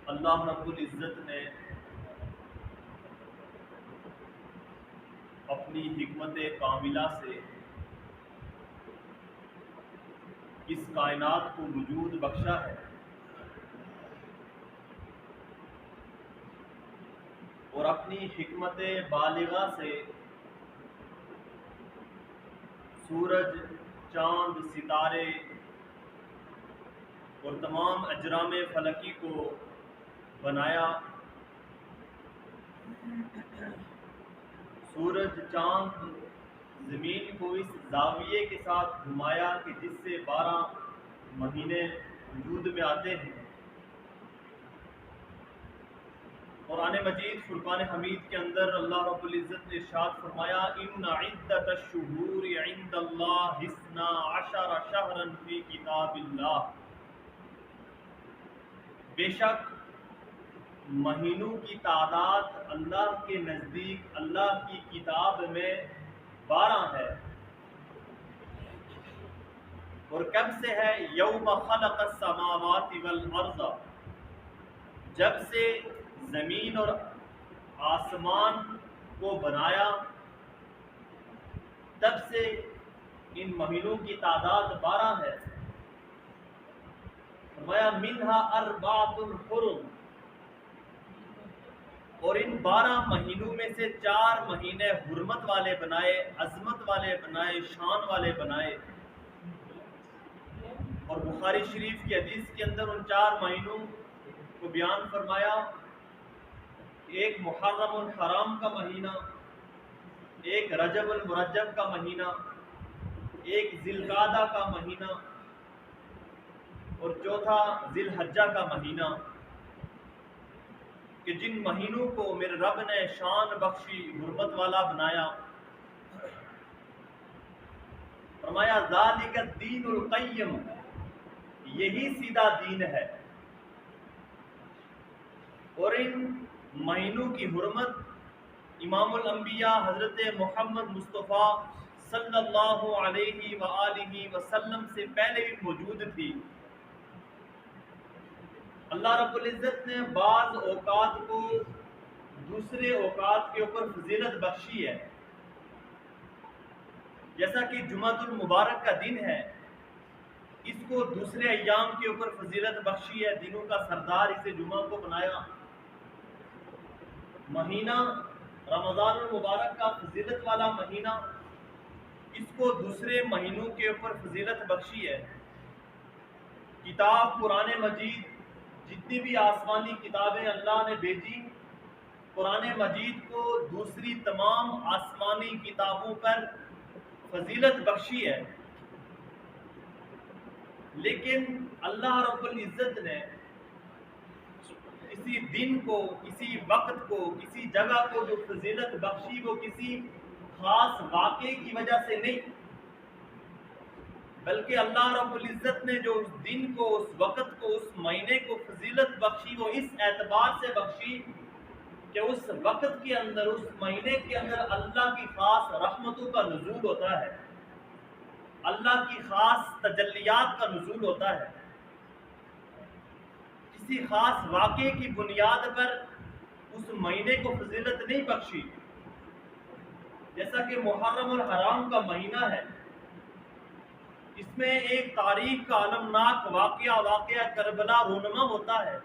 اللہ رب العزت نے اپنی حکمت کاملہ سے اس کائنات کو وجود بخشا ہے، اور اپنی حکمت بالغہ سے سورج، چاند، ستارے اور تمام اجرام فلکی کو بنایا۔ سورج، چاند، زمین کو اس زاویے کے ساتھ گھمایا کہ جس سے 12 مہینے وجود میں آتے ہیں۔ قرآن مجید فرقان حمید کے اندر اللہ رب العزت نے ارشاد فرمایا، ان عدت الشہور عند اللہ 12 شہرا فی کتاب اللہ، بے شک مہینوں کی تعداد اللہ کے نزدیک اللہ کی کتاب میں 12 ہے۔ اور کب سے ہے؟ یوم خلق السماوات والارض، جب سے زمین اور آسمان کو بنایا تب سے ان مہینوں کی تعداد 12 ہے۔ فرمایا منہا اربعۃ حرم، اور ان 12 مہینوں میں سے 4 مہینے حرمت والے بنائے، عظمت والے بنائے، شان والے بنائے۔ اور بخاری شریف کی حدیث کے اندر ان 4 مہینوں کو بیان فرمایا، ایک محرم الحرام کا مہینہ، ایک رجب المرجب کا مہینہ، ایک ذی القعدہ کا مہینہ، اور چوتھا ذی الحجہ کا مہینہ، کہ جن مہینوں کو میرے رب نے شان بخشی، حرمت والا بنایا۔ فرمایا ذالک الدین القیم، یہی سیدھا دین ہے۔ اور ان مہینوں کی حرمت امام الانبیاء حضرت محمد مصطفیٰ صلی اللہ علیہ وآلہ وسلم سے پہلے بھی موجود تھی۔ اللہ رب العزت نے بعض اوقات کو دوسرے اوقات کے اوپر فضیلت بخشی ہے، جیسا کہ جمعۃ المبارک کا دن ہے، اس کو دوسرے ایام کے اوپر فضیلت بخشی ہے، دنوں کا سردار اسے جمعہ کو بنایا۔ مہینہ رمضان المبارک کا فضیلت والا مہینہ، اس کو دوسرے مہینوں کے اوپر فضیلت بخشی ہے۔ کتاب قرآن مجید، جتنی بھی آسمانی کتابیں اللہ نے بھیجی، قرآن مجید کو دوسری تمام آسمانی کتابوں پر فضیلت بخشی ہے۔ لیکن اللہ رب العزت نے کسی دن کو، کسی وقت کو، کسی جگہ کو جو فضیلت بخشی وہ کسی خاص واقعے کی وجہ سے نہیں، بلکہ اللہ رب العزت نے جو اس دن کو، اس وقت کو، اس مہینے کو فضیلت بخشی وہ اس اعتبار سے بخشی کہ اس وقت کے اندر، اس مہینے کے اندر اللہ کی خاص رحمتوں کا نزول ہوتا ہے، اللہ کی خاص تجلیات کا نزول ہوتا ہے۔ کسی خاص واقعے کی بنیاد پر اس مہینے کو فضیلت نہیں بخشی، جیسا کہ محرم الحرام کا مہینہ ہے، اس میں ایک تاریخ کا المناک واقعہ کربلا رونما ہوتا ہے،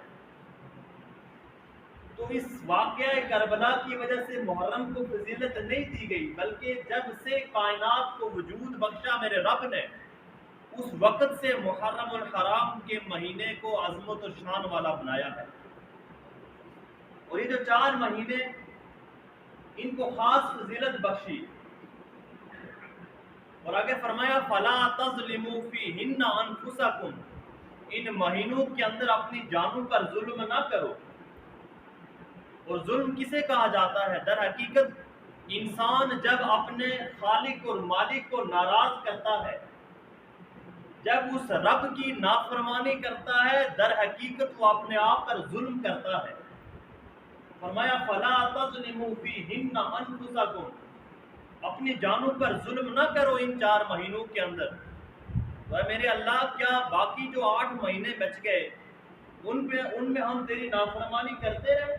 تو اس واقعہ کربلا کی وجہ سے محرم کو فضیلت نہیں دی گئی، بلکہ جب سے کائنات کو وجود بخشا میرے رب نے، اس وقت سے محرم الحرام کے مہینے کو عظمت و شان والا بنایا ہے۔ اور یہ جو 4 مہینے، ان کو خاص فضیلت بخشی، اور آگے فرمایا فَلَا تَظْلِمُوا فِيهِنَّ أَنفُسَكُمْ، ان مہینوں کے اندر اپنی جانوں پر ظلم نہ کرو۔ اور ظلم کسے کہا جاتا ہے؟ در حقیقت انسان جب اپنے خالق اور مالک کو ناراض کرتا ہے، جب اس رب کی نافرمانی کرتا ہے، در حقیقت وہ اپنے آپ پر ظلم کرتا ہے۔ فرمایا فَلَا تَظْلِمُوا فِيهِنَّ أَنفُسَكُمْ، اپنی جانوں پر ظلم نہ کرو ان 4 مہینوں کے اندر۔ میرے اللہ، کیا باقی جو 8 مہینے بچ گئے ان میں ہم تیری نافرمانی کرتے رہے؟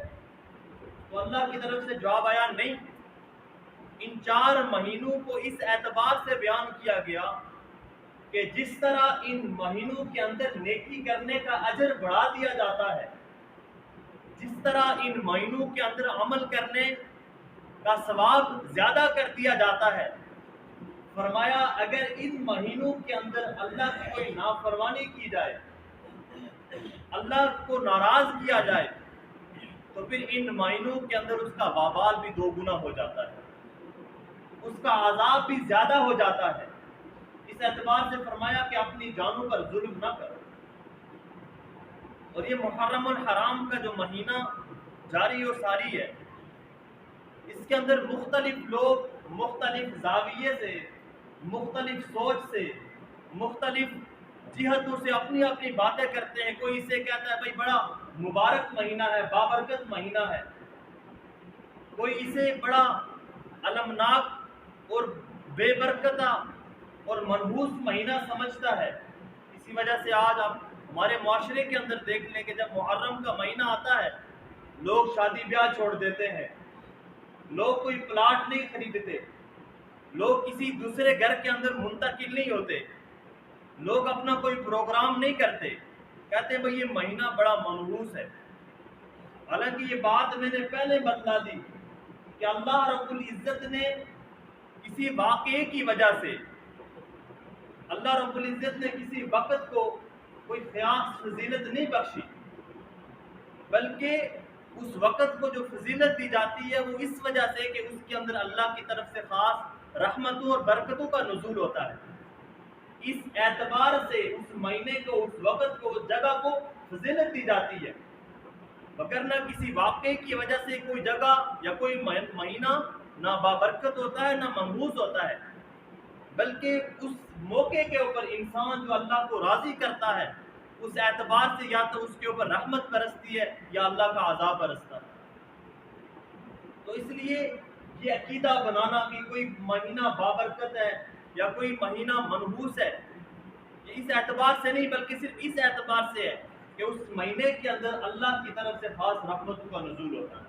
تو اللہ کی طرف سے جواب آیا نہیں، ان 4 مہینوں کو اس اعتبار سے بیان کیا گیا کہ جس طرح ان مہینوں کے اندر نیکی کرنے کا اجر بڑھا دیا جاتا ہے، جس طرح ان مہینوں کے اندر عمل کرنے کا ثواب زیادہ کر دیا جاتا ہے، فرمایا اگر ان مہینوں کے اندر اللہ کی کوئی نافرمانی کی جائے، اللہ کو ناراض کیا جائے، تو پھر ان مہینوں کے اندر اس کا وبال بھی 2 گنا ہو جاتا ہے، اس کا عذاب بھی زیادہ ہو جاتا ہے۔ اس اعتبار سے فرمایا کہ اپنی جانوں پر ظلم نہ کرو۔ اور یہ محرم الحرام کا جو مہینہ جاری و ساری ہے، اس کے اندر مختلف لوگ مختلف زاویے سے، مختلف سوچ سے، مختلف جہتوں سے اپنی اپنی باتیں کرتے ہیں۔ کوئی اسے کہتا ہے بھائی بڑا مبارک مہینہ ہے، بابرکت مہینہ ہے، کوئی اسے بڑا المناک اور بے برکتہ اور منحوس مہینہ سمجھتا ہے۔ اسی وجہ سے آج آپ ہمارے معاشرے کے اندر دیکھ لیں کہ جب محرم کا مہینہ آتا ہے، لوگ شادی بیاہ چھوڑ دیتے ہیں، لوگ کوئی پلاٹ نہیں خریدتے، لوگ کسی دوسرے گھر کے اندر منتقل نہیں ہوتے، لوگ اپنا کوئی پروگرام نہیں کرتے، کہتے ہیں بھئی یہ مہینہ بڑا منحوس ہے۔ حالانکہ یہ بات میں نے پہلے بتلا دی کہ اللہ رب العزت نے کسی واقعے کی وجہ سے، اللہ رب العزت نے کسی وقت کو کوئی خاص فضیلت نہیں بخشی، بلکہ اس وقت کو جو فضیلت دی جاتی ہے وہ اس وجہ سے کہ اس کے اندر اللہ کی طرف سے خاص رحمتوں اور برکتوں کا نزول ہوتا ہے۔ اس اعتبار سے اس مہینے کو، اس وقت کو، اس جگہ کو فضیلت دی جاتی ہے، وگرنہ کسی واقعے کی وجہ سے کوئی جگہ یا کوئی مہینہ نہ بابرکت ہوتا ہے نہ منحوس ہوتا ہے، بلکہ اس موقع کے اوپر انسان جو اللہ کو راضی کرتا ہے، اس اعتبار سے یا تو اس کے اوپر رحمت برستی ہے یا اللہ کا عذاب برستا ہے۔ تو اس لیے یہ عقیدہ بنانا کہ کوئی مہینہ بابرکت ہے یا کوئی مہینہ منحوس ہے، یہ اس اعتبار سے نہیں بلکہ صرف اس اعتبار سے ہے کہ اس مہینے کے اندر اللہ کی طرف سے خاص رحمتوں کا نزول ہوتا ہے۔